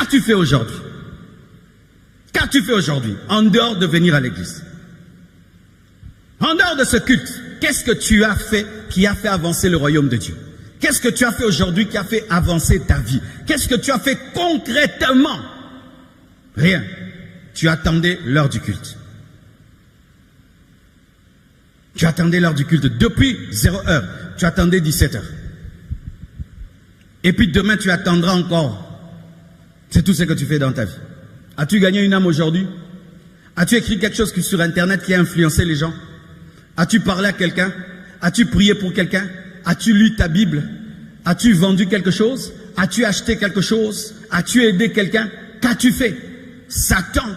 Qu'as-tu fait aujourd'hui? Qu'as-tu fait aujourd'hui en dehors de venir à l'église? En dehors de ce culte, qu'est-ce que tu as fait qui a fait avancer le royaume de Dieu? Qu'est-ce que tu as fait aujourd'hui qui a fait avancer ta vie? Qu'est-ce que tu as fait concrètement? Rien. Tu attendais l'heure du culte. Tu attendais l'heure du culte. Depuis 0 heure, tu attendais 17 heures. Et puis demain, tu attendras encore. C'est tout ce que tu fais dans ta vie. As-tu gagné une âme aujourd'hui? As-tu écrit quelque chose sur Internet qui a influencé les gens? As-tu parlé à quelqu'un? As-tu prié pour quelqu'un? As-tu lu ta Bible? As-tu vendu quelque chose? As-tu acheté quelque chose? As-tu aidé quelqu'un? Qu'as-tu fait? Satan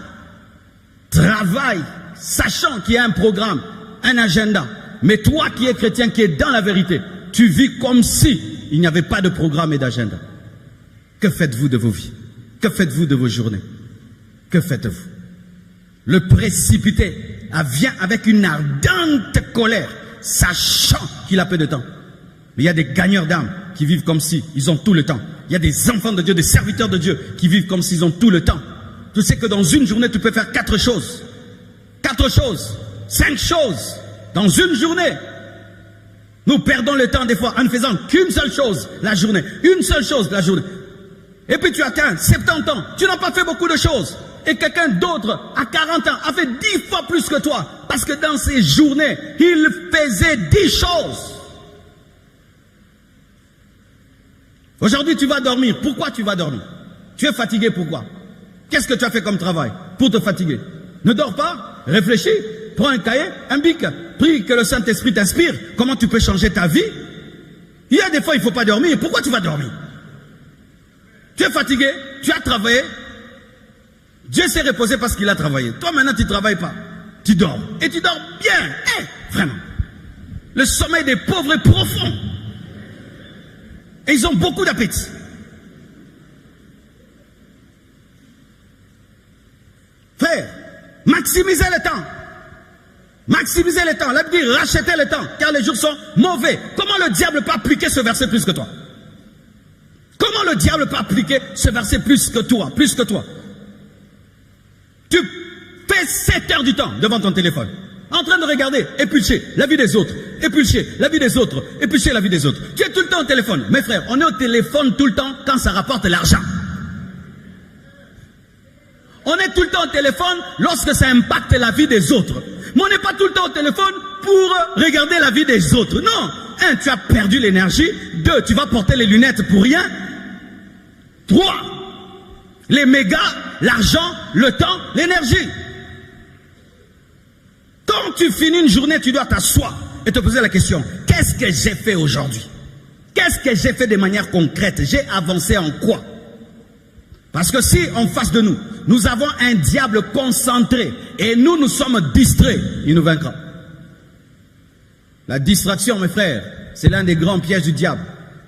travaille, sachant qu'il y a un programme, un agenda. Mais toi qui es chrétien, qui es dans la vérité, tu vis comme si il n'y avait pas de programme et d'agenda. Que faites-vous de vos vies? Que faites-vous de vos journées? Que faites-vous? Le précipité vient avec une ardente colère, sachant qu'il a peu de temps. Mais il y a des gagneurs d'âme qui vivent comme si ils ont tout le temps. Il y a des enfants de Dieu, des serviteurs de Dieu qui vivent comme s'ils ont tout le temps. Tu sais que dans une journée, tu peux faire 4 choses. 4 choses, 5 choses dans une journée. Nous perdons le temps des fois en ne faisant qu'une seule chose la journée. Une seule chose la journée. Et puis tu atteins 70 ans. Tu n'as pas fait beaucoup de choses. Et quelqu'un d'autre, à 40 ans, a fait 10 fois plus que toi. Parce que dans ces journées, il faisait 10 choses. Aujourd'hui, tu vas dormir. Pourquoi tu vas dormir? Tu es fatigué, pourquoi? Qu'est-ce que tu as fait comme travail pour te fatiguer? Ne dors pas, réfléchis, prends un cahier, un bic, prie que le Saint-Esprit t'inspire. Comment tu peux changer ta vie? Il y a des fois, il ne faut pas dormir. Pourquoi tu vas dormir? Tu es fatigué, tu as travaillé. Dieu s'est reposé parce qu'il a travaillé. Toi, maintenant, tu ne travailles pas. Tu dors. Et tu dors bien. Vraiment. Le sommeil des pauvres est profond. Et ils ont beaucoup d'appétit. Frère, maximisez le temps. Maximisez le temps. La Bible dit rachetez le temps, car les jours sont mauvais. Comment le diable peut appliquer ce verset plus que toi? Comment le diable peut appliquer ce verset plus que toi? Plus que toi. Tu fais 7 heures du temps devant ton téléphone, en train de regarder, épulcher la vie des autres, épulcher la vie des autres, épulcher la vie des autres. Tu es tout le temps au téléphone. Mes frères, on est au téléphone tout le temps quand ça rapporte l'argent. On est tout le temps au téléphone lorsque ça impacte la vie des autres. Mais on n'est pas tout le temps au téléphone pour regarder la vie des autres. Non. 1, tu as perdu l'énergie. 2, tu vas porter les lunettes pour rien. 3, les mégas, l'argent, le temps, l'énergie. Quand tu finis une journée, tu dois t'asseoir et te poser la question, qu'est-ce que j'ai fait aujourd'hui? Qu'est-ce que j'ai fait de manière concrète? J'ai avancé en quoi? Parce que si en face de nous, nous avons un diable concentré et nous sommes distraits, il nous vaincra. La distraction, mes frères, c'est l'un des grands pièges du diable.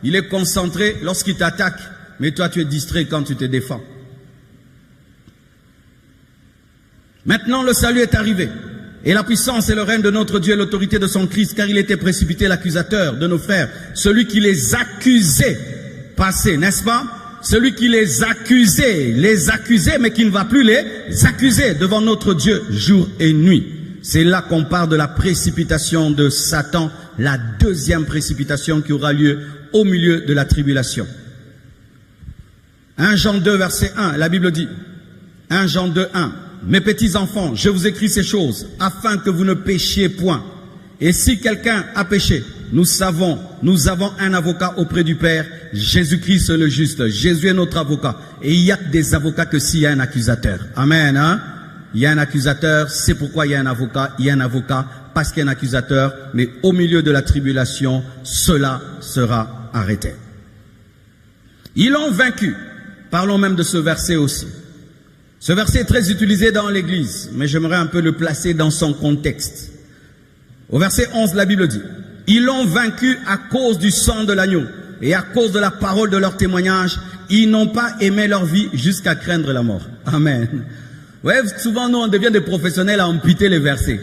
Il est concentré lorsqu'il t'attaque, mais toi tu es distrait quand tu te défends. Maintenant le salut est arrivé. Et la puissance et le règne de notre Dieu et l'autorité de son Christ, car il était précipité l'accusateur de nos frères, celui qui les accusait, passé, n'est-ce pas? Celui qui les accusait, mais qui ne va plus les accuser devant notre Dieu jour et nuit. C'est là qu'on parle de la précipitation de Satan, la deuxième précipitation qui aura lieu au milieu de la tribulation. 1 Jean 2, verset 1, la Bible dit, 1 Jean 2, 1, « Mes petits enfants, je vous écris ces choses, afin que vous ne péchiez point. Et si quelqu'un a péché, nous avons un avocat auprès du Père, Jésus-Christ le juste. Jésus est notre avocat. Et il y a des avocats que s'il y a un accusateur. Amen. Hein? Il y a un accusateur, c'est pourquoi il y a un avocat. Il y a un avocat parce qu'il y a un accusateur. Mais au milieu de la tribulation, cela sera arrêté. Ils l'ont vaincu. Parlons même de ce verset aussi. Ce verset est très utilisé dans l'Église, mais j'aimerais un peu le placer dans son contexte. Au verset 11, la Bible dit, « Ils l'ont vaincu à cause du sang de l'agneau et à cause de la parole de leur témoignage. Ils n'ont pas aimé leur vie jusqu'à craindre la mort. » Amen. Ouais, souvent nous on devient des professionnels à amputer les versets.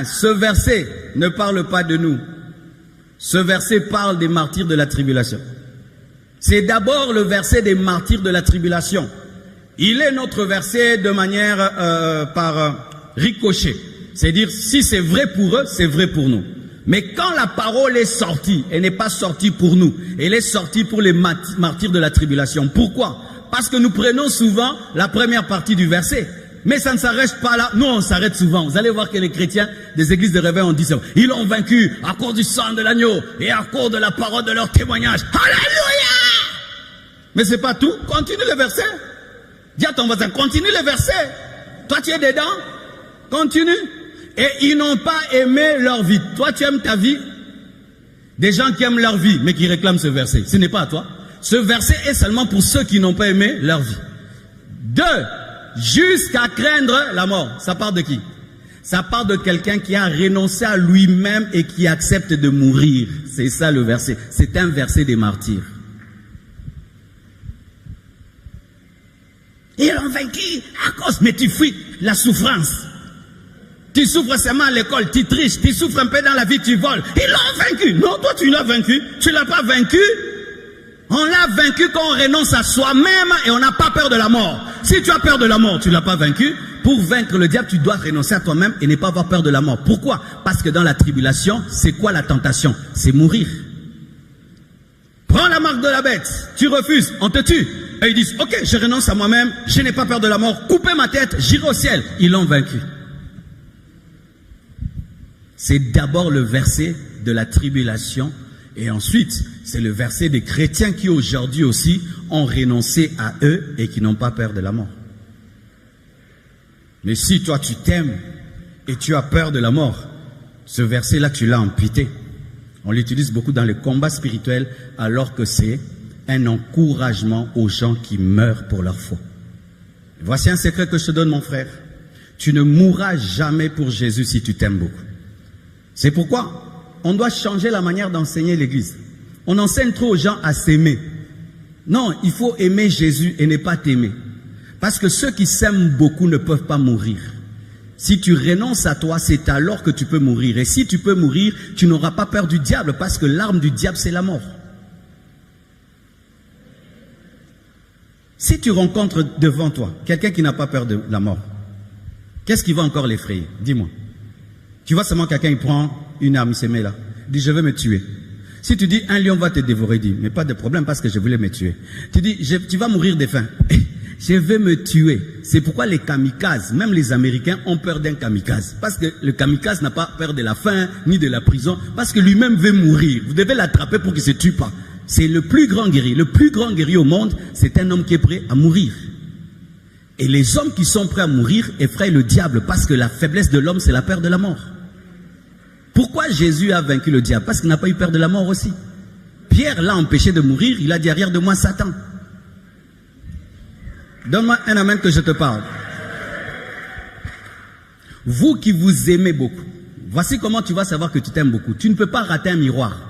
Ce verset ne parle pas de nous. Ce verset parle des martyrs de la tribulation. C'est d'abord le verset des martyrs de la tribulation. Il est notre verset de manière par ricochet. C'est-à-dire, si c'est vrai pour eux, c'est vrai pour nous. Mais quand la parole est sortie, elle n'est pas sortie pour nous. Elle est sortie pour les martyrs de la tribulation. Pourquoi? Parce que nous prenons souvent la première partie du verset. Mais ça ne s'arrête pas là. Nous, on s'arrête souvent. Vous allez voir que les chrétiens des églises de réveil ont dit ça. Ils l'ont vaincu à cause du sang de l'agneau et à cause de la parole de leur témoignage. Alléluia! Mais c'est pas tout. Continue le verset. Dis à ton voisin, continue le verset. Toi, tu es dedans. Continue. Et ils n'ont pas aimé leur vie. Toi, tu aimes ta vie. Des gens qui aiment leur vie, mais qui réclament ce verset. Ce n'est pas à toi. Ce verset est seulement pour ceux qui n'ont pas aimé leur vie. 2. Jusqu'à craindre la mort. Ça part de qui? Ça part de quelqu'un qui a renoncé à lui-même et qui accepte de mourir. C'est ça le verset. C'est un verset des martyrs. Ils l'ont vaincu à cause, mais tu fuis la souffrance. Tu souffres seulement à l'école, tu triches, tu souffres un peu dans la vie, tu voles. Ils l'ont vaincu. Non, toi tu l'as vaincu. Tu ne l'as pas vaincu. On l'a vaincu quand on renonce à soi-même et on n'a pas peur de la mort. Si tu as peur de la mort, tu ne l'as pas vaincu. Pour vaincre le diable, tu dois renoncer à toi-même et ne pas avoir peur de la mort. Pourquoi? Parce que dans la tribulation, c'est quoi la tentation? C'est mourir. Prends la marque de la bête. Tu refuses, on te tue. Et ils disent, ok, je renonce à moi-même, je n'ai pas peur de la mort. Coupez ma tête, j'irai au ciel. Ils l'ont vaincu. C'est d'abord le verset de la tribulation et ensuite c'est le verset des chrétiens qui aujourd'hui aussi ont renoncé à eux et qui n'ont pas peur de la mort. Mais si toi tu t'aimes et tu as peur de la mort, ce verset-là tu l'as amputé. On l'utilise beaucoup dans les combats spirituels alors que c'est un encouragement aux gens qui meurent pour leur foi. Voici un secret que je te donne mon frère. Tu ne mourras jamais pour Jésus si tu t'aimes beaucoup. C'est pourquoi on doit changer la manière d'enseigner l'Église. On enseigne trop aux gens à s'aimer. Non, il faut aimer Jésus et ne pas t'aimer. Parce que ceux qui s'aiment beaucoup ne peuvent pas mourir. Si tu renonces à toi, c'est alors que tu peux mourir. Et si tu peux mourir, tu n'auras pas peur du diable parce que l'arme du diable, c'est la mort. Si tu rencontres devant toi quelqu'un qui n'a pas peur de la mort, qu'est-ce qui va encore l'effrayer? Dis-moi. Tu vois seulement quelqu'un, il prend une arme, il se met là. Il dit, je vais me tuer. Si tu dis, un lion va te dévorer, dis, mais pas de problème parce que je voulais me tuer. Tu dis, tu vas mourir de faim. Je vais me tuer. C'est pourquoi les kamikazes, même les Américains, ont peur d'un kamikaze. Parce que le kamikaze n'a pas peur de la faim, ni de la prison, parce que lui-même veut mourir. Vous devez l'attraper pour qu'il ne se tue pas. C'est le plus grand guerrier. Le plus grand guerrier au monde, c'est un homme qui est prêt à mourir. Et les hommes qui sont prêts à mourir effraient le diable parce que la faiblesse de l'homme, c'est la peur de la mort. Pourquoi Jésus a vaincu le diable? Parce qu'il n'a pas eu peur de la mort aussi. Pierre l'a empêché de mourir, il a dit arrière de moi Satan. Donne-moi un amen que je te parle. Vous qui vous aimez beaucoup, voici comment tu vas savoir que tu t'aimes beaucoup. Tu ne peux pas rater un miroir.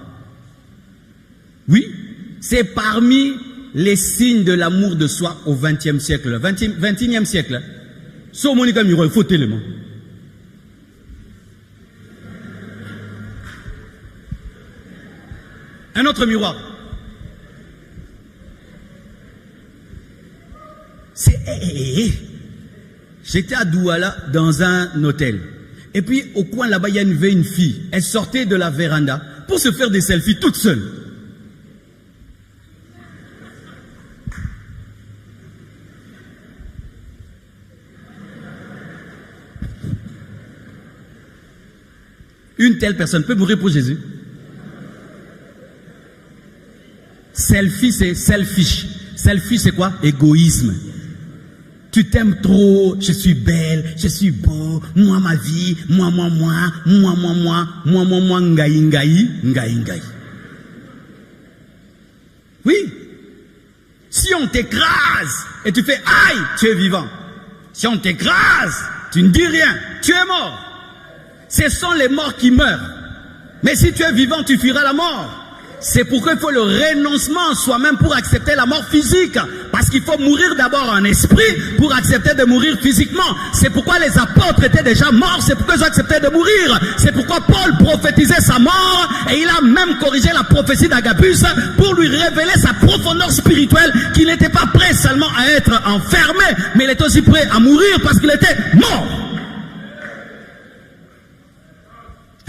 Oui, c'est parmi les signes de l'amour de soi au XXe siècle, 21e siècle. Sur mon miroir, il faut tellement. Un autre miroir. J'étais à Douala dans un hôtel. Et puis au coin là-bas, il y avait une fille. Elle sortait de la véranda pour se faire des selfies toute seule. Une telle personne peut mourir pour Jésus. Selfie, c'est selfish. Selfie, c'est quoi? Égoïsme. Tu t'aimes trop, je suis belle, je suis beau, moi ma vie, moi, ngai. Oui. Si on t'écrase et tu fais aïe, tu es vivant. Si on t'écrase, tu ne dis rien, tu es mort. Ce sont les morts qui meurent. Mais si tu es vivant, tu fuiras la mort. C'est pourquoi il faut le renoncement soi-même pour accepter la mort physique. Parce qu'il faut mourir d'abord en esprit pour accepter de mourir physiquement. C'est pourquoi les apôtres étaient déjà morts, c'est pourquoi ils ont accepté de mourir. C'est pourquoi Paul prophétisait sa mort et il a même corrigé la prophétie d'Agabus pour lui révéler sa profondeur spirituelle, qu'il n'était pas prêt seulement à être enfermé, mais il était aussi prêt à mourir parce qu'il était mort.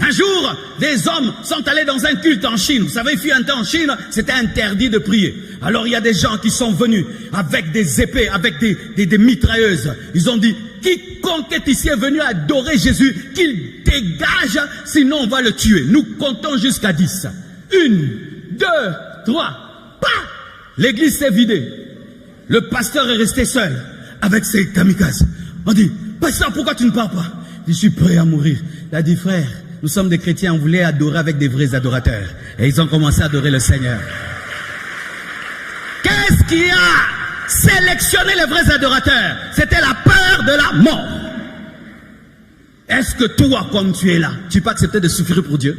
Un jour, des hommes sont allés dans un culte en Chine. Vous savez, il fut un temps en Chine, c'était interdit de prier. Alors il y a des gens qui sont venus avec des épées, avec des mitrailleuses. Ils ont dit, quiconque est ici est venu adorer Jésus, qu'il dégage, sinon on va le tuer. Nous comptons jusqu'à 10. 1, 2, 3, pas. L'église s'est vidée. Le pasteur est resté seul avec ses kamikazes. On dit, pasteur, pourquoi tu ne pars pas? Je suis prêt à mourir. Il a dit, frère, nous sommes des chrétiens, on voulait adorer avec des vrais adorateurs. Et ils ont commencé à adorer le Seigneur. Qu'est-ce qui a sélectionné les vrais adorateurs? C'était la peur de la mort. Est-ce que toi, comme tu es là, tu peux accepter de souffrir pour Dieu?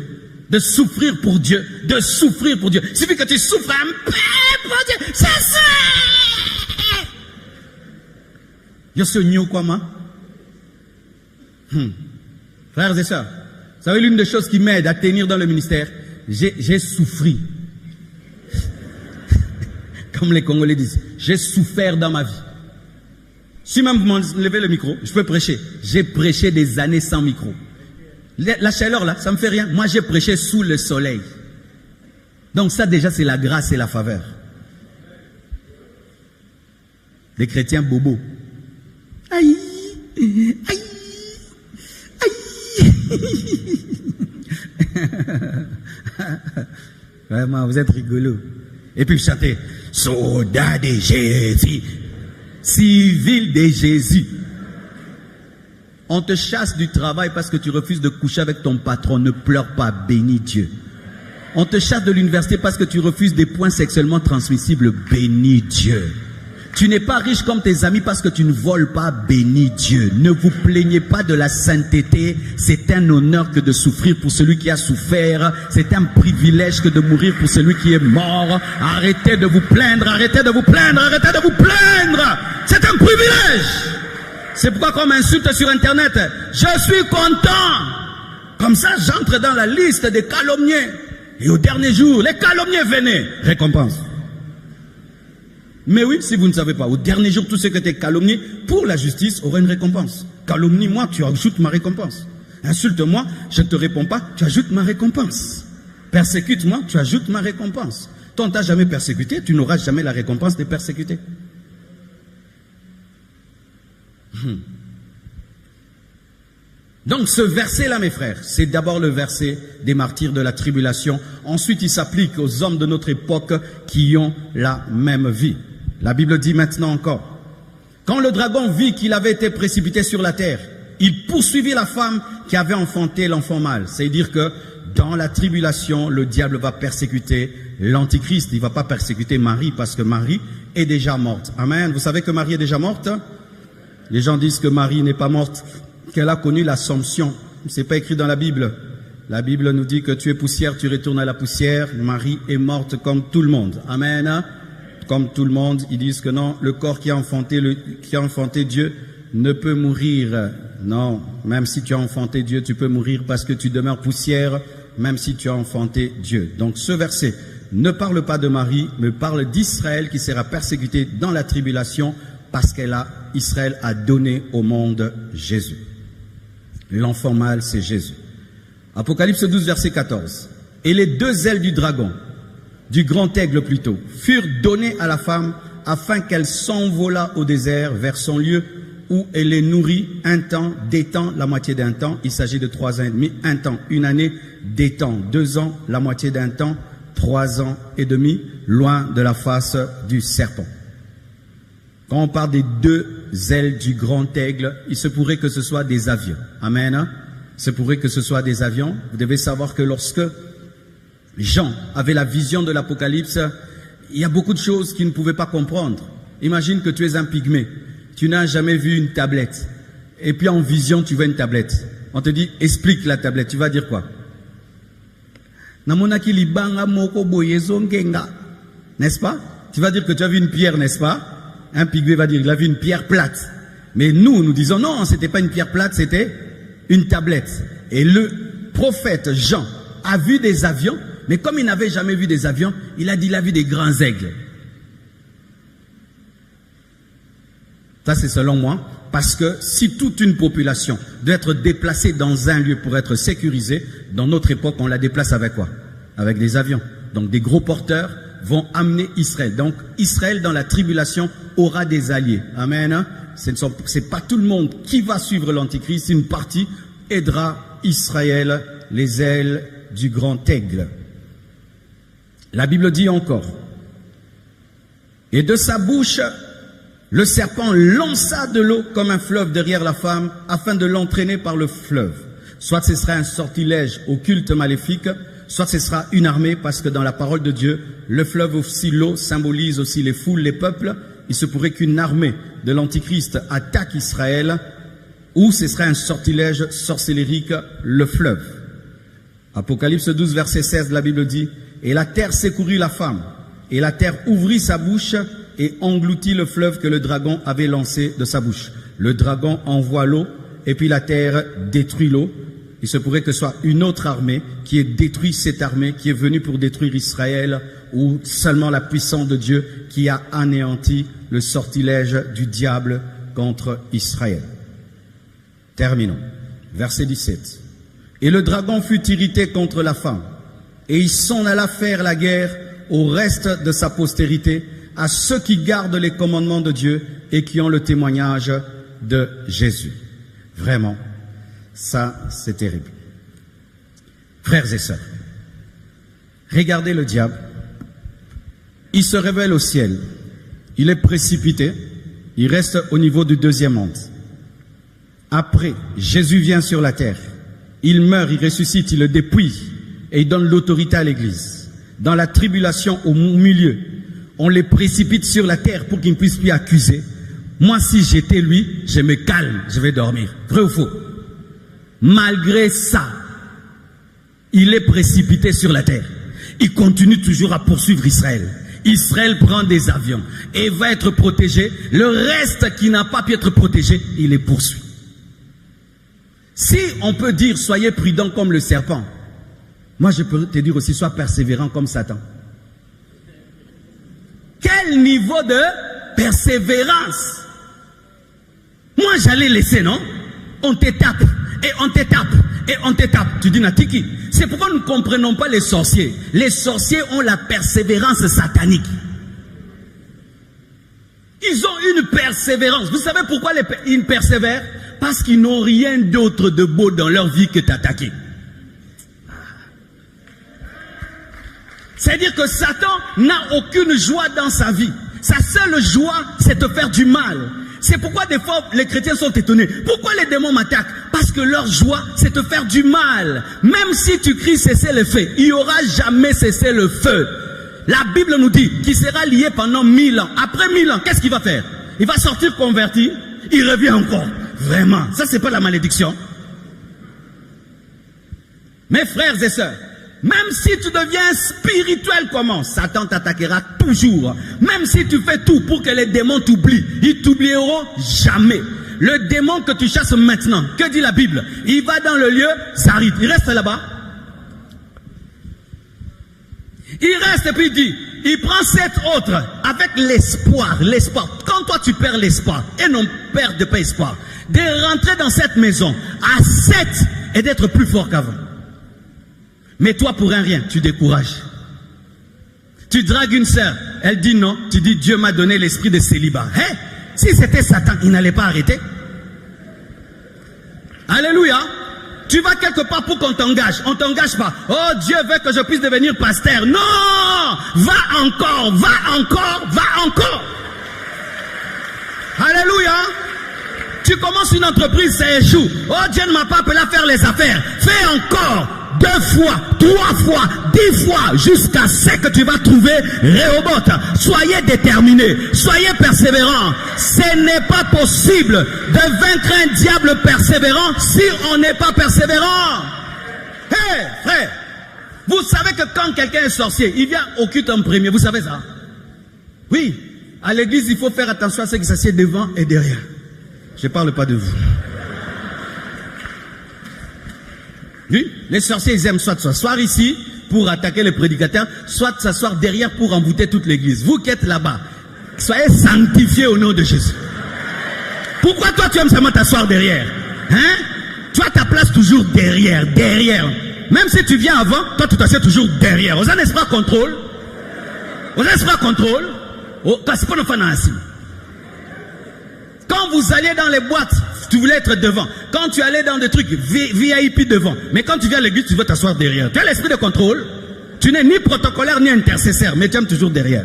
De souffrir pour Dieu? De souffrir pour Dieu. Il suffit que tu souffres un peu pour Dieu. C'est ça! Je suis new comment? Frères et sœurs, vous savez, l'une des choses qui m'aide à tenir dans le ministère, j'ai souffert. Comme les Congolais disent, j'ai souffert dans ma vie. Si même vous m'enlevez le micro, je peux prêcher. J'ai prêché des années sans micro. La chaleur là, ça me fait rien. Moi j'ai prêché sous le soleil. Donc ça déjà c'est la grâce et la faveur. Des chrétiens bobos. Aïe, aïe, aïe. Vraiment, vous êtes rigolo. Et puis chantez, soldat de Jésus, civil de Jésus. On te chasse du travail parce que tu refuses de coucher avec ton patron. Ne pleure pas, bénis Dieu. On te chasse de l'université parce que tu refuses des points sexuellement transmissibles. Bénis Dieu. Tu n'es pas riche comme tes amis parce que tu ne voles pas. Bénis Dieu. Ne vous plaignez pas de la sainteté. C'est un honneur que de souffrir pour celui qui a souffert. C'est un privilège que de mourir pour celui qui est mort. Arrêtez de vous plaindre. Arrêtez de vous plaindre. Arrêtez de vous plaindre. C'est un privilège. C'est pourquoi quand on m'insulte sur Internet, je suis content. Comme ça, j'entre dans la liste des calomniers. Et au dernier jour, les calomniers venaient. Récompense. Mais oui, si vous ne savez pas, au dernier jour, tout ce que tu es calomnié pour la justice aura une récompense. Calomnie-moi, tu ajoutes ma récompense. Insulte-moi, je ne te réponds pas, tu ajoutes ma récompense. Persécute-moi, tu ajoutes ma récompense. Toi, on ne t'a jamais persécuté, tu n'auras jamais la récompense des persécutés. Donc ce verset-là, mes frères, c'est d'abord le verset des martyrs de la tribulation. Ensuite, il s'applique aux hommes de notre époque qui ont la même vie. La Bible dit maintenant encore, quand le dragon vit qu'il avait été précipité sur la terre, il poursuivit la femme qui avait enfanté l'enfant mâle. C'est-à-dire que dans la tribulation, le diable va persécuter l'antichrist. Il ne va pas persécuter Marie parce que Marie est déjà morte. Amen. Vous savez que Marie est déjà morte? Les gens disent que Marie n'est pas morte, qu'elle a connu l'Assomption. Ce n'est pas écrit dans la Bible. La Bible nous dit que tu es poussière, tu retournes à la poussière. Marie est morte comme tout le monde. Amen. Comme tout le monde, ils disent que non, le corps qui a enfanté Dieu ne peut mourir. Non, même si tu as enfanté Dieu, tu peux mourir parce que tu demeures poussière, même si tu as enfanté Dieu. Donc ce verset ne parle pas de Marie, mais parle d'Israël qui sera persécuté dans la tribulation parce Israël a donné au monde Jésus. L'enfant mâle, c'est Jésus. Apocalypse 12, verset 14. Et les deux ailes du dragon, du grand aigle plutôt, furent données à la femme afin qu'elle s'envolât au désert vers son lieu où elle est nourrie un temps, des temps, la moitié d'un temps. Il s'agit de 3 ans et demi, un temps, une année, des temps, 2 ans, la moitié d'un temps, 3 ans et demi, loin de la face du serpent. Quand on parle des deux ailes du grand aigle, il se pourrait que ce soit des avions. Amen. Il se pourrait que ce soit des avions. Vous devez savoir que lorsque Jean avait la vision de l'Apocalypse, il y a beaucoup de choses qu'il ne pouvait pas comprendre. Imagine que tu es un pygmée. Tu n'as jamais vu une tablette. Et puis en vision, tu vois une tablette. On te dit, explique la tablette. Tu vas dire quoi? Namonaki libanga moko boyezo ngenga. N'est-ce pas? Tu vas dire que tu as vu une pierre, n'est-ce pas? Un pygmée va dire, il a vu une pierre plate. Mais nous disons, non, c'était pas une pierre plate, c'était une tablette. Et le prophète Jean a vu des avions, mais comme il n'avait jamais vu des avions, il a dit, il a vu des grands aigles. Ça, c'est selon moi, parce que si toute une population doit être déplacée dans un lieu pour être sécurisée, dans notre époque, on la déplace avec quoi? Avec des avions. Donc des gros porteurs vont amener Israël. Donc Israël, dans la tribulation, aura des alliés. Amen. Ce n'est pas tout le monde qui va suivre l'Antichrist. Une partie aidera Israël, les ailes du grand aigle. La Bible dit encore, et de sa bouche, le serpent lança de l'eau comme un fleuve derrière la femme, afin de l'entraîner par le fleuve. Soit ce sera un sortilège occulte maléfique, soit ce sera une armée, parce que dans la parole de Dieu, le fleuve aussi, l'eau, symbolise aussi les foules, les peuples. Il se pourrait qu'une armée de l'Antichrist attaque Israël, ou ce sera un sortilège sorcellérique, le fleuve. Apocalypse 12, verset 16, la Bible dit, « Et la terre secourut la femme, et la terre ouvrit sa bouche, et engloutit le fleuve que le dragon avait lancé de sa bouche. » Le dragon envoie l'eau, et puis la terre détruit l'eau. Il se pourrait que ce soit une autre armée qui ait détruit cette armée, qui est venue pour détruire Israël, ou seulement la puissance de Dieu qui a anéanti le sortilège du diable contre Israël. Terminons. Verset 17. Et le dragon fut irrité contre la femme, et il s'en alla faire la guerre au reste de sa postérité, à ceux qui gardent les commandements de Dieu et qui ont le témoignage de Jésus. Vraiment, ça c'est terrible. Frères et sœurs, regardez le diable. Il se révèle au ciel. Il est précipité. Il reste au niveau du deuxième monde. Après, Jésus vient sur la terre. Il meurt, il ressuscite, il le dépouille et il donne l'autorité à l'Église. Dans la tribulation au milieu, on les précipite sur la terre pour qu'ils ne puissent plus accuser. Moi, si j'étais lui, je me calme, je vais dormir. Vrai ou faux? Malgré ça, il est précipité sur la terre. Il continue toujours à poursuivre Israël. Israël prend des avions et va être protégé. Le reste qui n'a pas pu être protégé, il les poursuit. Si on peut dire, soyez prudents comme le serpent, moi je peux te dire aussi, sois persévérant comme Satan. Quel niveau de persévérance? Moi j'allais laisser, non? On t'étape, et on t'étape, et on t'étape. Tu dis, Natiki, c'est pourquoi nous ne comprenons pas les sorciers. Les sorciers ont la persévérance satanique. Ils ont une persévérance. Vous savez pourquoi ils persévèrent? Parce qu'ils n'ont rien d'autre de beau dans leur vie que t'attaquer. C'est-à-dire que Satan n'a aucune joie dans sa vie. Sa seule joie, c'est de faire du mal. C'est pourquoi des fois les chrétiens sont étonnés. Pourquoi les démons m'attaquent? Parce que leur joie, c'est de faire du mal. Même si tu cries cessez le feu, il n'y aura jamais cessé le feu. La Bible nous dit qu'il sera lié pendant 1000 ans. Après 1000 ans, qu'est-ce qu'il va faire? Il va sortir converti, il revient encore. Vraiment, ça c'est pas la malédiction. Mes frères et sœurs, même si tu deviens spirituel comment, Satan t'attaquera toujours. Même si tu fais tout pour que les démons t'oublient, ils t'oublieront jamais. Le démon que tu chasses maintenant, que dit la Bible? Il va dans le lieu, s'arrête, il reste là-bas. Il reste et puis il dit, il prend 7 autres avec l'espoir, l'espoir. Quand toi tu perds l'espoir, et non perdre pas espoir, de rentrer dans cette maison à 7 et d'être plus fort qu'avant. Mais toi, pour un rien, tu décourages. Tu dragues une sœur, elle dit non, tu dis Dieu m'a donné l'esprit de célibat. Hey, si c'était Satan, il n'allait pas arrêter. Alléluia. Tu vas quelque part pour qu'on t'engage. On ne t'engage pas. Oh, Dieu veut que je puisse devenir pasteur. Non! Va encore, va encore, va encore. Alléluia. Tu commences une entreprise, ça échoue. Oh, Dieu ne m'a pas appelé à faire les affaires. Fais encore. 2 fois, 3 fois, 10 fois, jusqu'à ce que tu vas trouver Rehoboth. Soyez déterminés, soyez persévérants. Ce n'est pas possible de vaincre un diable persévérant si on n'est pas persévérant. Hé, frère, Vous savez que quand quelqu'un est sorcier, il vient au culte en premier. Vous savez ça? Oui. À l'église, il faut faire attention à ceux qui s'assiedent devant et derrière. Je ne parle pas de vous. Oui. Les sorciers, ils aiment soit s'asseoir ici pour attaquer les prédicateurs, soit s'asseoir derrière pour embouter toute l'église. Vous qui êtes là-bas, soyez sanctifiés au nom de Jésus. Pourquoi toi tu aimes seulement t'asseoir derrière? Hein? Tu as ta place toujours derrière. Même si tu viens avant, toi tu t'assieds toujours derrière. Vous n'avez pas contrôle? Vous n'avez pas contrôle? Quand vous allez dans les boîtes, tu voulais être devant. Quand tu allais dans des trucs VIP devant. Mais quand tu viens à l'église, tu veux t'asseoir derrière. Tu as l'esprit de contrôle. Tu n'es ni protocolaire ni intercesseur, mais tu aimes toujours derrière.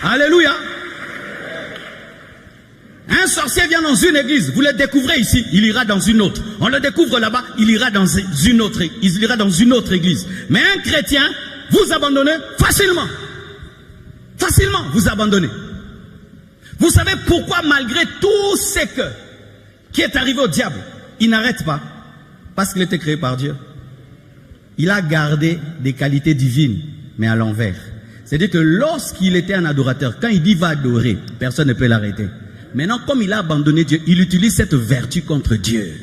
Alléluia. Un sorcier vient dans une église, vous le découvrez ici, il ira dans une autre. On le découvre là-bas, il ira dans une autre église. Mais un chrétien, vous abandonnez facilement. Facilement, vous abandonnez. Vous savez pourquoi malgré tout ce qui est arrivé au diable, il n'arrête pas? Parce qu'il était créé par Dieu. Il a gardé des qualités divines, mais à l'envers. C'est-à-dire que lorsqu'il était un adorateur, quand il dit va adorer, personne ne peut l'arrêter. Maintenant, comme il a abandonné Dieu, il utilise cette vertu contre Dieu.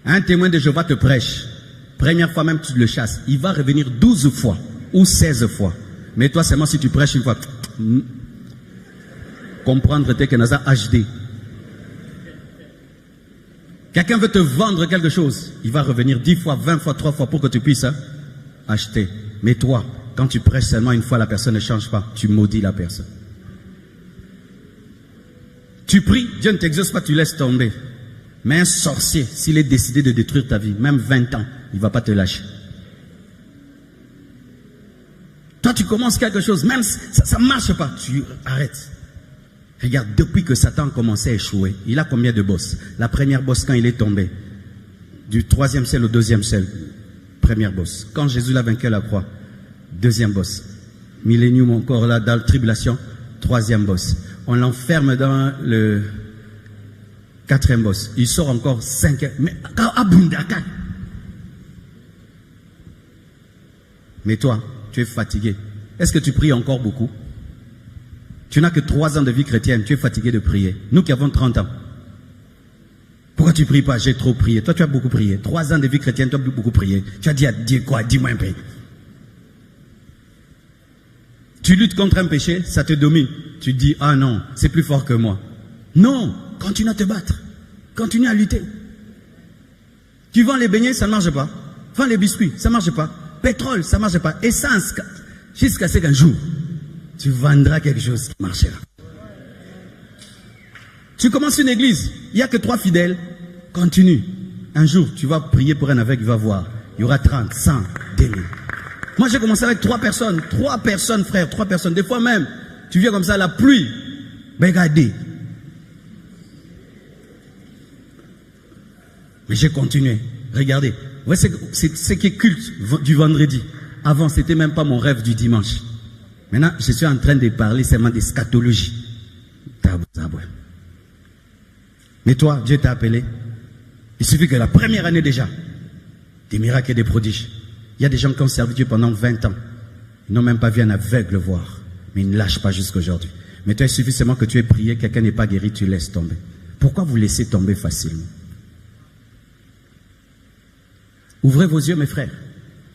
Un témoin de Jéhovah te prêche. Première fois même tu le chasses. Il va revenir 12 fois ou 16 fois. Mais toi seulement si tu prêches une fois. Comprendre tes Kenaza HD. Quelqu'un veut te vendre quelque chose. Il va revenir 10 fois, 20 fois, 3 fois pour que tu puisses acheter. Mais toi, quand tu prêches seulement une fois, la personne ne change pas. Tu maudis la personne. Tu pries, Dieu ne t'exauce pas, tu laisses tomber. Mais un sorcier, s'il est décidé de détruire ta vie, même 20 ans, il ne va pas te lâcher. Toi, tu commences quelque chose, même ça ne marche pas, tu arrêtes. Regarde, depuis que Satan a commencé à échouer, il a combien de bosses? La première bosse, quand il est tombé, du 3e ciel au 2e ciel, première bosse. Quand Jésus l'a vaincu à la croix, 2e bosse. Millénium encore là, dans la tribulation, 3e bosse. On l'enferme dans le 4e boss. Il sort encore 5e. Mais toi, tu es fatigué. Est-ce que tu pries encore beaucoup? Tu n'as que 3 ans de vie chrétienne. Tu es fatigué de prier. Nous qui avons 30 ans. Pourquoi tu ne pries pas? J'ai trop prié. Toi, tu as beaucoup prié. 3 ans de vie chrétienne, tu as beaucoup prié. Tu as dit à Dieu quoi? Dis-moi un peu. Tu luttes contre un péché, ça te domine. Tu te dis, ah non, c'est plus fort que moi. Non, continue à te battre. Continue à lutter. Tu vends les beignets, ça ne marche pas. Vends les biscuits, ça ne marche pas. Pétrole, ça ne marche pas. Essence, jusqu'à ce qu'un jour, tu vendras quelque chose qui marchera. Tu commences une église, il n'y a que 3 fidèles. Continue. Un jour, tu vas prier pour un aveugle, il va voir. Il y aura 30, 100, 2000. Moi, j'ai commencé avec 3 personnes. 3 personnes, frère, 3 personnes. Des fois même, tu viens comme ça, la pluie. Regardez. Mais j'ai continué. Regardez. Vous voyez, c'est ce qui est culte du vendredi. Avant, ce n'était même pas mon rêve du dimanche. Maintenant, je suis en train de parler seulement d'eschatologie. Mais toi, Dieu t'a appelé. Il suffit que la première année déjà, des miracles et des prodiges. Il y a des gens qui ont servi Dieu pendant 20 ans. Ils n'ont même pas vu un aveugle voir. Mais ils ne lâchent pas jusqu'à aujourd'hui. Mais toi, il suffit seulement que tu aies prié, quelqu'un n'est pas guéri, tu laisses tomber. Pourquoi vous laissez tomber facilement? Ouvrez vos yeux, mes frères.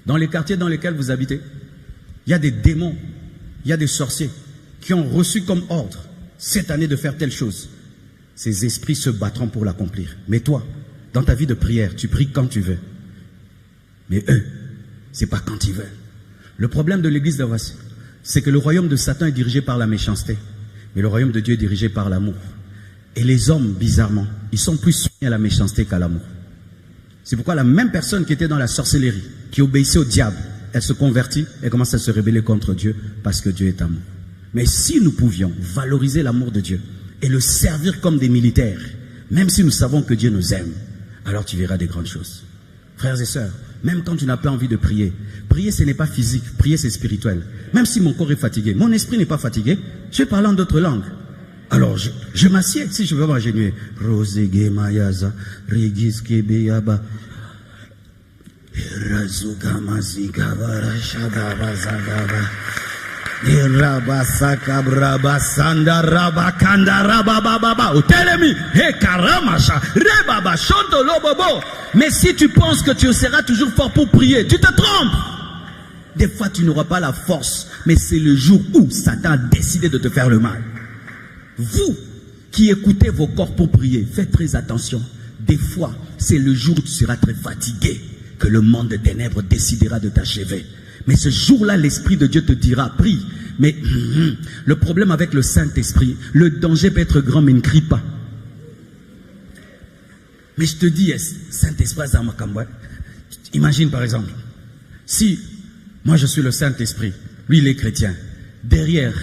Dans les quartiers dans lesquels vous habitez, il y a des démons, il y a des sorciers qui ont reçu comme ordre cette année de faire telle chose. Ces esprits se battront pour l'accomplir. Mais toi, dans ta vie de prière, tu pries quand tu veux. Mais eux, c'est pas quand ils veulent. Le problème de l'église de Voici, c'est que le royaume de Satan est dirigé par la méchanceté. Mais le royaume de Dieu est dirigé par l'amour. Et les hommes, bizarrement, ils sont plus soumis à la méchanceté qu'à l'amour. C'est pourquoi la même personne qui était dans la sorcellerie, qui obéissait au diable, elle se convertit et commence à se rebeller contre Dieu parce que Dieu est amour. Mais si nous pouvions valoriser l'amour de Dieu et le servir comme des militaires, même si nous savons que Dieu nous aime, alors tu verras des grandes choses. Frères et sœurs, même quand tu n'as pas envie de prier, prier ce n'est pas physique, prier c'est spirituel. Même si mon corps est fatigué, mon esprit n'est pas fatigué, je vais parler en d'autres langues. Alors, je m'assieds, si je veux manger nuit. Rosege mayaza, regiske beyaba. Razuka mazika barashada bazagaba. Irabasaka brabasanda rabakanda rabababa. Utelemi, he karamasha, rebaba chanto lobobo. Mais si tu penses que tu seras toujours fort pour prier, tu te trompes. Des fois, tu n'auras pas la force, mais c'est le jour où Satan a décidé de te faire le mal. Vous qui écoutez vos corps pour prier, faites très attention. Des fois, c'est le jour où tu seras très fatigué que le monde des ténèbres décidera de t'achever. Mais ce jour-là, l'Esprit de Dieu te dira, prie. Mais le problème avec le Saint-Esprit, le danger peut être grand, mais ne crie pas. Mais je te dis, Saint-Esprit, imagine par exemple, si moi je suis le Saint-Esprit, lui il est chrétien, derrière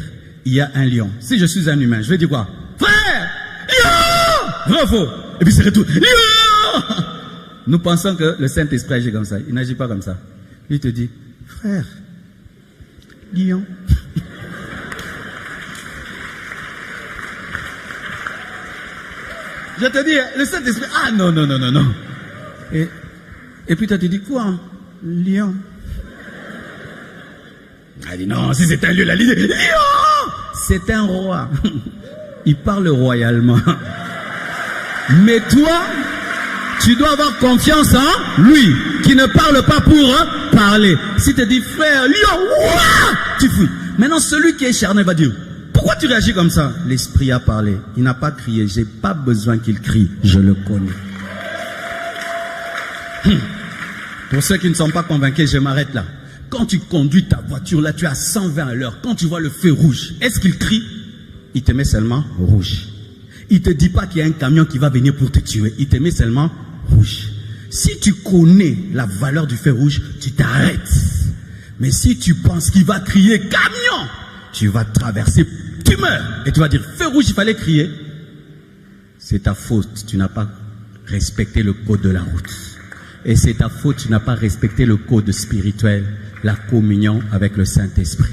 il y a un lion. Si je suis un humain, je vais dire quoi? Frère, lion! Vrai ou faux? Et puis c'est retour, lion! Nous pensons que le Saint-Esprit agit comme ça. Il n'agit pas comme ça. Il te dit, frère, lion. Je te dis, le Saint-Esprit, ah non. Et puis toi tu dis quoi? Lion. Elle dit non, si c'est un lieu, la lion! C'est un roi. Il parle royalement. Mais toi, tu dois avoir confiance en lui, qui ne parle pas pour parler. Si tu dis frère, lion, ouah, tu fuis. Maintenant, celui qui est charnel va dire, pourquoi tu réagis comme ça? L'Esprit a parlé. Il n'a pas crié. J'ai pas besoin qu'il crie. Je le connais. Pour ceux qui ne sont pas convaincus, je m'arrête là. Quand tu conduis ta voiture, là, tu es à 120 à l'heure. Quand tu vois le feu rouge, est-ce qu'il crie? Il te met seulement rouge. Il ne te dit pas qu'il y a un camion qui va venir pour te tuer. Il te met seulement rouge. Si tu connais la valeur du feu rouge, tu t'arrêtes. Mais si tu penses qu'il va crier camion, tu vas traverser, tu meurs. Et tu vas dire, feu rouge, il fallait crier. C'est ta faute, tu n'as pas respecté le code de la route. Et c'est ta faute, tu n'as pas respecté le code spirituel, la communion avec le Saint-Esprit.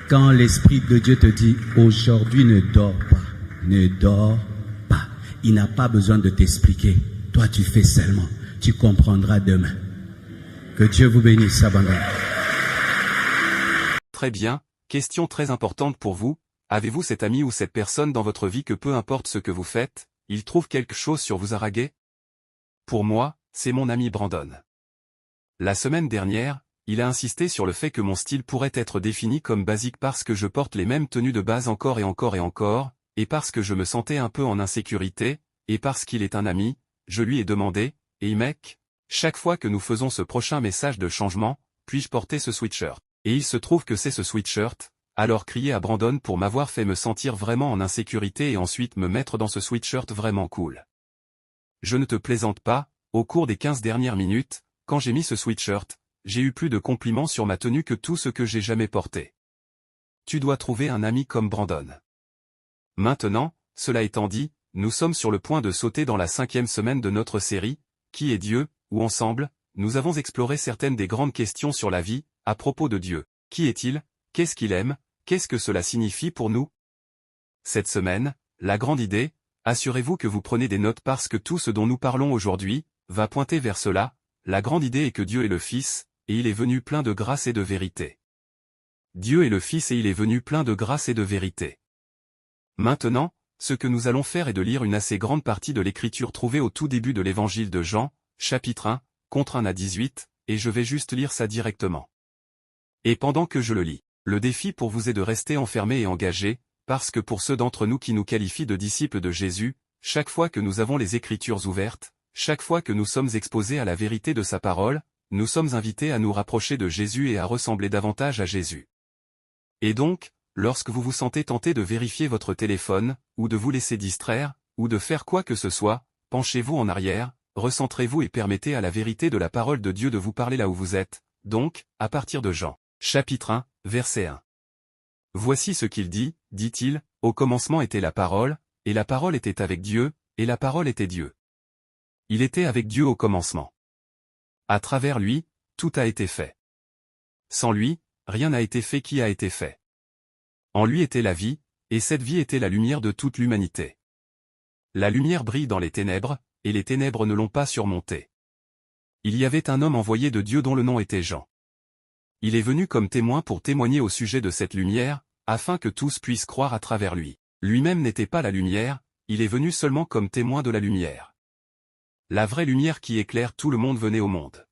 Quand l'Esprit de Dieu te dit, aujourd'hui ne dors pas, ne dors pas. Il n'a pas besoin de t'expliquer. Toi, tu fais seulement. Tu comprendras demain. Que Dieu vous bénisse abondamment. Très bien. Question très importante pour vous. Avez-vous cet ami ou cette personne dans votre vie que peu importe ce que vous faites, il trouve quelque chose sur vous à raguer? Pour moi, c'est mon ami Brandon. La semaine dernière, il a insisté sur le fait que mon style pourrait être défini comme basique parce que je porte les mêmes tenues de base encore et encore et encore, et parce que je me sentais un peu en insécurité, et parce qu'il est un ami, je lui ai demandé, « Hey mec, chaque fois que nous faisons ce prochain message de changement, puis-je porter ce sweatshirt ?» Et il se trouve que c'est ce sweatshirt, alors crier à Brandon pour m'avoir fait me sentir vraiment en insécurité et ensuite me mettre dans ce sweatshirt vraiment cool. Je ne te plaisante pas, au cours des 15 dernières minutes, quand j'ai mis ce sweatshirt, j'ai eu plus de compliments sur ma tenue que tout ce que j'ai jamais porté. Tu dois trouver un ami comme Brandon. Maintenant, cela étant dit, nous sommes sur le point de sauter dans la 5e semaine de notre série, Qui est Dieu, où ensemble, nous avons exploré certaines des grandes questions sur la vie, à propos de Dieu. Qui est-il? Qu'est-ce qu'il aime? Qu'est-ce que cela signifie pour nous? Cette semaine, la grande idée, assurez-vous que vous prenez des notes parce que tout ce dont nous parlons aujourd'hui, va pointer vers cela. La grande idée est que Dieu est le Fils, et il est venu plein de grâce et de vérité. Dieu est le Fils et il est venu plein de grâce et de vérité. Maintenant, ce que nous allons faire est de lire une assez grande partie de l'écriture trouvée au tout début de l'évangile de Jean, chapitre 1, contre 1 à 18, et je vais juste lire ça directement. Et pendant que je le lis, le défi pour vous est de rester enfermé et engagé, parce que pour ceux d'entre nous qui nous qualifient de disciples de Jésus, chaque fois que nous avons les Écritures ouvertes, chaque fois que nous sommes exposés à la vérité de sa parole, nous sommes invités à nous rapprocher de Jésus et à ressembler davantage à Jésus. Et donc, lorsque vous vous sentez tenté de vérifier votre téléphone, ou de vous laisser distraire, ou de faire quoi que ce soit, penchez-vous en arrière, recentrez-vous et permettez à la vérité de la parole de Dieu de vous parler là où vous êtes, donc, à partir de Jean, chapitre 1, verset 1. Voici ce qu'il dit, dit-il, au commencement était la parole, et la parole était avec Dieu, et la parole était Dieu. Il était avec Dieu au commencement. À travers lui, tout a été fait. Sans lui, rien n'a été fait qui a été fait. En lui était la vie, et cette vie était la lumière de toute l'humanité. La lumière brille dans les ténèbres, et les ténèbres ne l'ont pas surmontée. Il y avait un homme envoyé de Dieu dont le nom était Jean. Il est venu comme témoin pour témoigner au sujet de cette lumière, afin que tous puissent croire à travers lui. Lui-même n'était pas la lumière, il est venu seulement comme témoin de la lumière. La vraie lumière qui éclaire tout le monde venait au monde.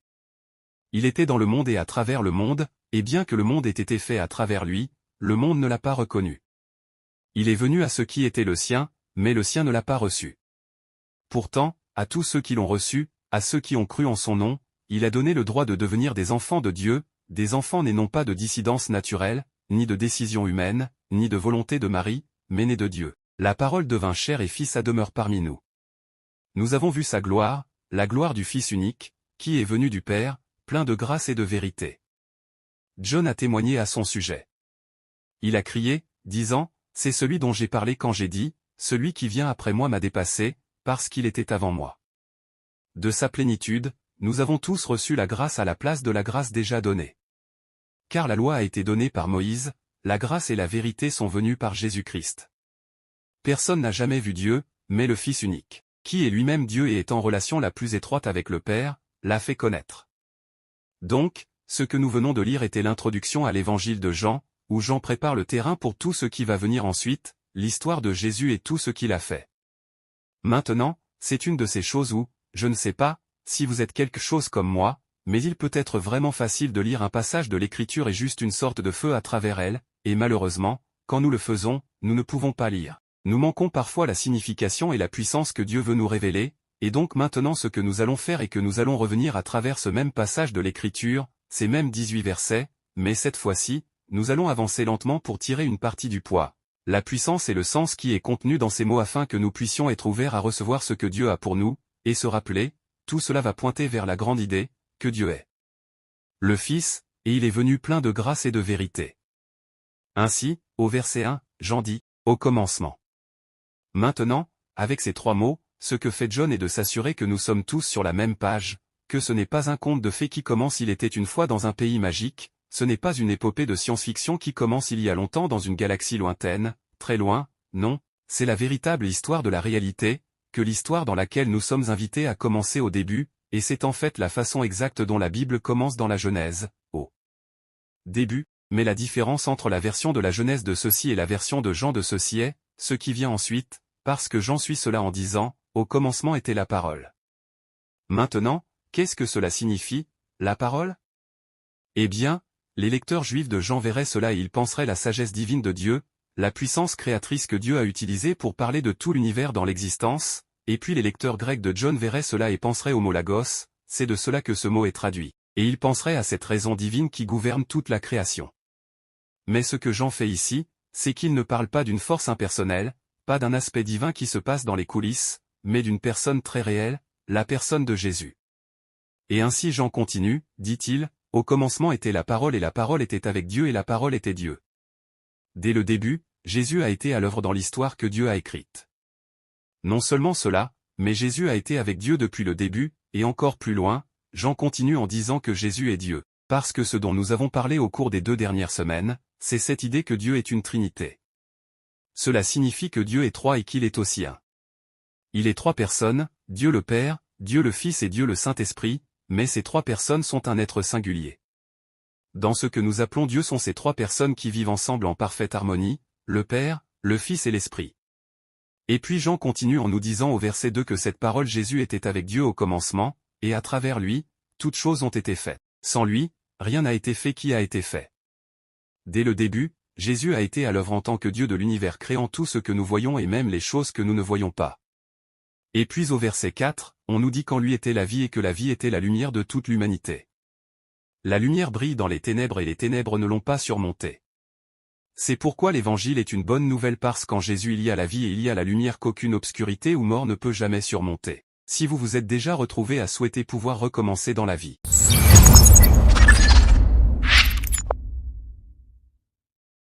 Il était dans le monde et à travers le monde, et bien que le monde ait été fait à travers lui, le monde ne l'a pas reconnu. Il est venu à ceux qui étaient le sien, mais le sien ne l'a pas reçu. Pourtant, à tous ceux qui l'ont reçu, à ceux qui ont cru en son nom, il a donné le droit de devenir des enfants de Dieu, des enfants nés non pas de dissidence naturelle, ni de décision humaine, ni de volonté de Marie, mais nés de Dieu. La parole devint chair et fit sa demeure parmi nous. Nous avons vu sa gloire, la gloire du Fils unique, qui est venu du Père, plein de grâce et de vérité. John a témoigné à son sujet. Il a crié, disant, « C'est celui dont j'ai parlé quand j'ai dit, celui qui vient après moi m'a dépassé, parce qu'il était avant moi. » De sa plénitude, nous avons tous reçu la grâce à la place de la grâce déjà donnée. Car la loi a été donnée par Moïse, la grâce et la vérité sont venues par Jésus-Christ. Personne n'a jamais vu Dieu, mais le Fils unique, qui est lui-même Dieu et est en relation la plus étroite avec le Père, l'a fait connaître. Donc, ce que nous venons de lire était l'introduction à l'évangile de Jean, où Jean prépare le terrain pour tout ce qui va venir ensuite, l'histoire de Jésus et tout ce qu'il a fait. Maintenant, c'est une de ces choses où, je ne sais pas, si vous êtes quelque chose comme moi, mais il peut être vraiment facile de lire un passage de l'Écriture et juste une sorte de feu à travers elle, et malheureusement, quand nous le faisons, nous ne pouvons pas lire. Nous manquons parfois la signification et la puissance que Dieu veut nous révéler, et donc maintenant ce que nous allons faire est que nous allons revenir à travers ce même passage de l'Écriture, ces mêmes 18 versets, mais cette fois-ci, nous allons avancer lentement pour tirer une partie du poids, la puissance et le sens qui est contenu dans ces mots afin que nous puissions être ouverts à recevoir ce que Dieu a pour nous, et se rappeler, tout cela va pointer vers la grande idée, que Dieu est le Fils, et il est venu plein de grâce et de vérité. Ainsi, au verset 1, Jean dit, « Au commencement ». Maintenant, avec ces trois mots, ce que fait John est de s'assurer que nous sommes tous sur la même page, que ce n'est pas un conte de fées qui commence il était une fois dans un pays magique, ce n'est pas une épopée de science-fiction qui commence il y a longtemps dans une galaxie lointaine, très loin, non, c'est la véritable histoire de la réalité, que l'histoire dans laquelle nous sommes invités à commencer au début, et c'est en fait la façon exacte dont la Bible commence dans la Genèse, au début, mais la différence entre la version de la Genèse de ceci et la version de Jean de ceci est, ce qui vient ensuite, parce que Jean suit cela en disant, au commencement était la parole. Maintenant, qu'est-ce que cela signifie, la parole? Eh bien, les lecteurs juifs de Jean verraient cela et ils penseraient la sagesse divine de Dieu, la puissance créatrice que Dieu a utilisée pour parler de tout l'univers dans l'existence, et puis les lecteurs grecs de John verraient cela et penseraient au mot logos, c'est de cela que ce mot est traduit, et ils penseraient à cette raison divine qui gouverne toute la création. Mais ce que Jean fait ici, c'est qu'il ne parle pas d'une force impersonnelle, pas d'un aspect divin qui se passe dans les coulisses, mais d'une personne très réelle, la personne de Jésus. Et ainsi Jean continue, dit-il, « Au commencement était la parole et la parole était avec Dieu et la parole était Dieu. » Dès le début, Jésus a été à l'œuvre dans l'histoire que Dieu a écrite. Non seulement cela, mais Jésus a été avec Dieu depuis le début, et encore plus loin, Jean continue en disant que Jésus est Dieu, parce que ce dont nous avons parlé au cours des 2 dernières semaines, c'est cette idée que Dieu est une Trinité. Cela signifie que Dieu est 3 et qu'il est aussi un. Il est 3 personnes, Dieu le Père, Dieu le Fils et Dieu le Saint-Esprit, mais ces 3 personnes sont un être singulier. Dans ce que nous appelons Dieu sont ces 3 personnes qui vivent ensemble en parfaite harmonie, le Père, le Fils et l'Esprit. Et puis Jean continue en nous disant au verset 2 que cette parole Jésus était avec Dieu au commencement, et à travers lui, toutes choses ont été faites. Sans lui, rien n'a été fait qui a été fait. Dès le début, Jésus a été à l'œuvre en tant que Dieu de l'univers créant tout ce que nous voyons et même les choses que nous ne voyons pas. Et puis au verset 4, on nous dit qu'en lui était la vie et que la vie était la lumière de toute l'humanité. La lumière brille dans les ténèbres et les ténèbres ne l'ont pas surmontée. C'est pourquoi l'évangile est une bonne nouvelle parce qu'en Jésus il y a la vie et il y a la lumière qu'aucune obscurité ou mort ne peut jamais surmonter. Si vous vous êtes déjà retrouvé à souhaiter pouvoir recommencer dans la vie.